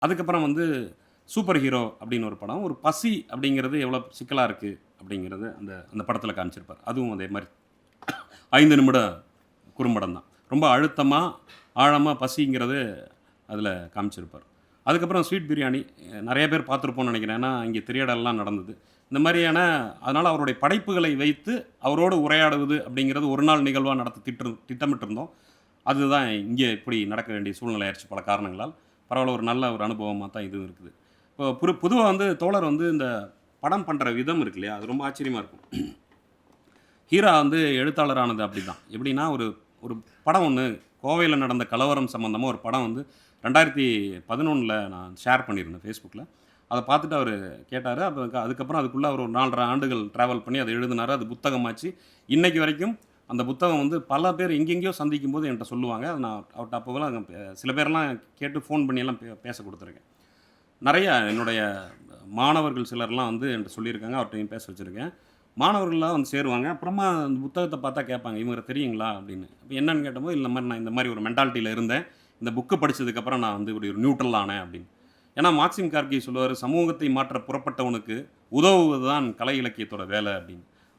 அதுக்கப்புறம் வந்து super hero அப்படின்னு ஒரு படம். ஒரு பசி அப்படிங்கிறது எவ்வளோ சிக்கலா இருக்கு அப்படிங்கிறது அந்த அந்த படத்தில காமிச்சிருப்பார். அதுவும் அதே மாரி 5 நிமிட குறும்படம் தான். ரொம்ப அழுத்தமா, ஆழமா பசிங்கிறது அதில காமிச்சிருப்பார். அதுக்கப்புறம் ஸ்வீட் பிரியாணி நெறைய பேர் பார்த்துருப்போம்னு நெனைக்கிறேன். ஏன்னா, இங்கே திரையிடல்லாம் நடந்தது. இந்த மாரியான அதனால அவருடைய படைப்புகளை வைத்து அவரோடு உரையாடுவது அப்படிங்கிறது ஒரு நாள் நிகழ்வா நடத்த திட்டமிட்டிருந்தோம். அதுதான் இங்கே இப்படி நடக்க வேண்டிய சூழ்நிலை ஆயிருச்சு பல காரணங்களால். பரவால்ல ஒரு நல்ல ஒரு அனுபவமா தான் இதுவும் இருக்குது. இப்போ பொதுவா வந்து தோழர் வந்து இந்த படம் பண்ற விதம் இருக்கு இல்லையா? அது ரொம்ப ஆச்சரியமா இருக்கும். ஹீரா வந்து எழுத்தாளர் ஆனது அப்படிதான். எப்படின்னா, ஒரு ஒரு படம் ஒண்ணு கோவையில நடந்த கலவரம் சம்மந்தமா ஒரு படம் வந்து 2011ல நான் ஷேர் பண்ணியிருந்தேன் Facebookல. அத பார்த்துட்டு அவரு கேட்டாரு. அப்ப அதுக்கப்புறம் அதுக்குள்ள அவர் ஒரு 4 1/2 ஆண்டுகள் டிராவல் பண்ணி அத எழுதினாரு. அது புத்தகமாச்சு. இன்னைக்கு வரைக்கும் அந்த புத்தகம் வந்து பல பேர் எங்கெங்கேயோ சந்திக்கும்போது என்ட்ட சொல்லுவாங்க. அத நான் அவர்ட்ட அப்போவெல்லாம் சில பேர்லாம் கேட்டு ஃபோன் பண்ணியெல்லாம் பேச குடுத்துருக்கேன். நெறைய என்னுடைய மாணவர்கள் சிலர்லாம் வந்து என்ட்ட சொல்லியிருக்காங்க. அவர்ட்டயும் பேச வச்சிருக்கேன். மாணவர்கள்லாம் வந்து சேருவாங்க. அப்புறமா அந்த புத்தகத்த பார்த்தா கேட்பாங்க. "இவங்கள தெரியுங்களா?" அப்படின்னு. அப்ப என்னன்னு கேட்டபோது, "இல்ல மாரி நான் இந்த மாரி ஒரு மென்டாலிட்டில இருந்தேன். இந்த புக்க படிச்சதுக்கப்புறம் நான் வந்து இப்படி ஒரு நியூட்ரல் ஆனேன்" அப்படின்னு. ஏன்னா மார்க்சிம் கார்கி சொல்லுவாரு, "சமூகத்தை மாற்ற புறப்பட்டவனுக்கு உதவுவது தான் கலை இலக்கியத்தோட வேலை" அப்படின்னு.